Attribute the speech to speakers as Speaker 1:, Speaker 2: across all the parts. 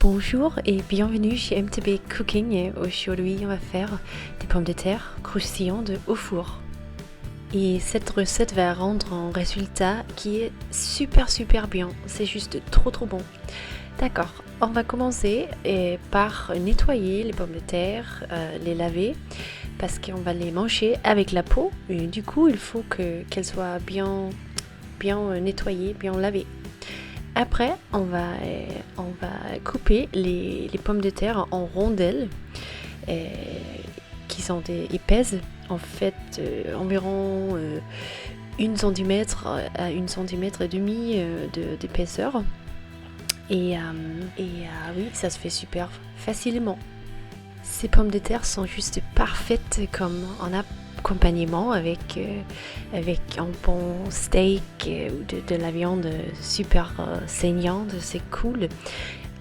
Speaker 1: Bonjour et bienvenue chez MTB Cooking et aujourd'hui on va faire des pommes de terre croustillantes au four. Et cette recette va rendre un résultat qui est super bien, c'est juste trop bon. D'accord, on va commencer par nettoyer les pommes de terre, les laver parce qu'on va les manger avec la peau et du coup il faut qu'elles soient bien nettoyées, bien lavées. Après, on va couper les pommes de terre en rondelles qui sont épaisses, en fait environ 1 cm à 1 cm et demi d'épaisseur. Et oui, ça se fait super facilement. Ces pommes de terre sont juste parfaites comme en accompagnement avec un bon steak ou de la viande super saignante, c'est cool.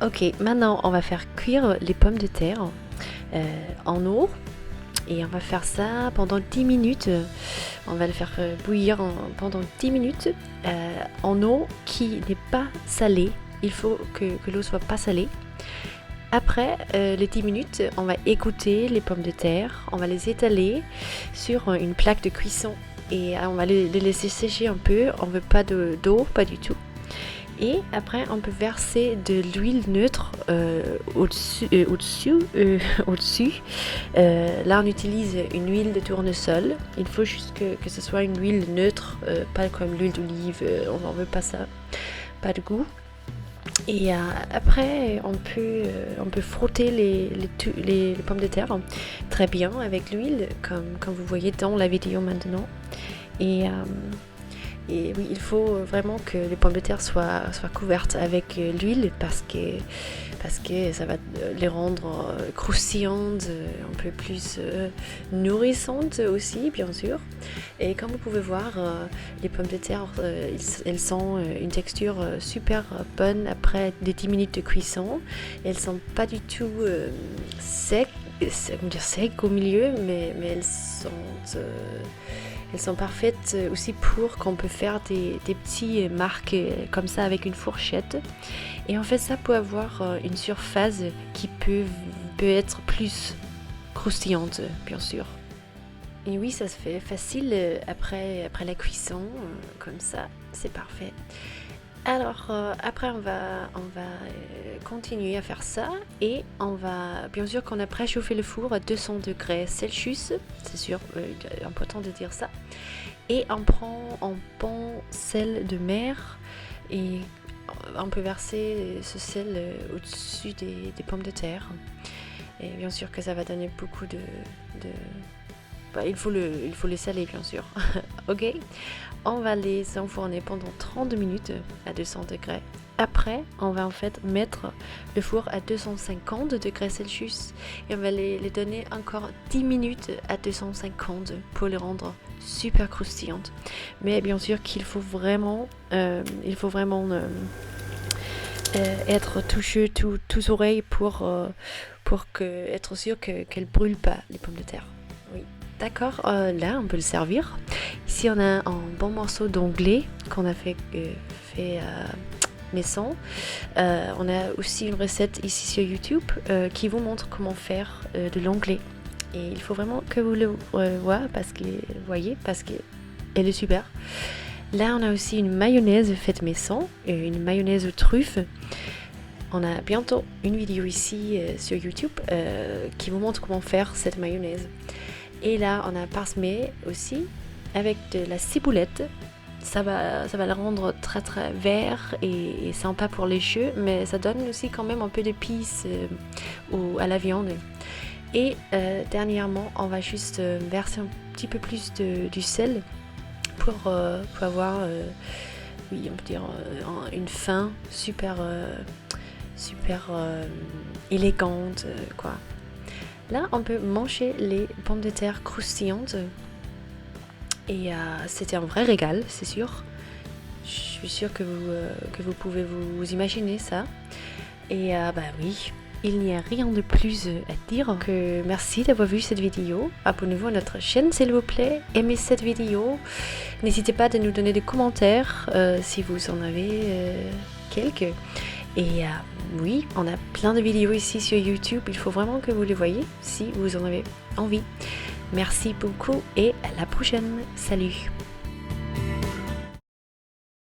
Speaker 1: Ok, maintenant on va faire cuire les pommes de terre en eau et on va faire ça pendant 10 minutes. On va le faire bouillir pendant 10 minutes en eau qui n'est pas salée. Il faut que l'eau soit pas salée. Après les 10 minutes, on va égoutter les pommes de terre, on va les étaler sur une plaque de cuisson et on va les laisser sécher un peu, on ne veut pas d'eau, pas du tout. Et après, on peut verser de l'huile neutre au-dessus. Là, on utilise une huile de tournesol. Il faut juste que ce soit une huile neutre, pas comme l'huile d'olive, on n'en veut pas ça, pas de goût. Et après, on peut frotter les pommes de terre très bien avec l'huile, comme vous voyez dans la vidéo maintenant. Et oui, il faut vraiment que les pommes de terre soient couvertes avec l'huile parce que ça va les rendre croustillantes, un peu plus nourrissantes aussi, bien sûr. Et comme vous pouvez voir, les pommes de terre, elles ont une texture super bonne après des 10 minutes de cuisson. Elles sont pas du tout secs au milieu, mais elles sont parfaites aussi pour qu'on peut faire des petits marques comme ça avec une fourchette. Et en fait, ça peut avoir une surface qui peut être plus croustillante, bien sûr. Et oui, ça se fait facile après la cuisson, comme ça, c'est parfait. Alors après on va continuer à faire ça et on va bien sûr qu'on a préchauffé le four à 200 degrés Celsius, c'est sûr, important de dire ça. Et on prend un bon sel de mer et on peut verser ce sel au-dessus des pommes de terre. Et bien sûr que ça va donner beaucoup de... il faut les saler bien sûr. Ok, on va les enfourner pendant 30 minutes à 200 degrés. Après, on va en fait mettre le four à 250 degrés Celsius et on va les donner encore 10 minutes à 250 pour les rendre super croustillantes. Mais bien sûr qu'il faut vraiment, être touché tous oreilles pour être sûr qu'elles brûlent pas les pommes de terre. Oui. D'accord, là on peut le servir. Ici on a un bon morceau d'onglet qu'on a fait maison. On a aussi une recette ici sur YouTube qui vous montre comment faire de l'onglet. Et il faut vraiment que vous le voyez parce qu'elle est super. Là on a aussi une mayonnaise faite maison, une mayonnaise aux truffes. On a bientôt une vidéo ici sur YouTube qui vous montre comment faire cette mayonnaise. Et là, on a parsemé aussi avec de la ciboulette. Ça va le rendre très vert et sympa pour les yeux, mais ça donne aussi quand même un peu d'épices à la viande. Et dernièrement, on va juste verser un petit peu plus du sel pour avoir, oui, on peut dire une fin super élégante, quoi. Là, on peut manger les pommes de terre croustillantes et c'était un vrai régal, c'est sûr. Je suis sûre que vous pouvez vous imaginer ça. Et oui, il n'y a rien de plus à dire que merci d'avoir vu cette vidéo. Abonnez-vous à notre chaîne s'il vous plaît, aimez cette vidéo. N'hésitez pas à nous donner des commentaires si vous en avez quelques. Et oui, on a plein de vidéos ici sur YouTube. Il faut vraiment que vous les voyez si vous en avez envie. Merci beaucoup et à la prochaine. Salut!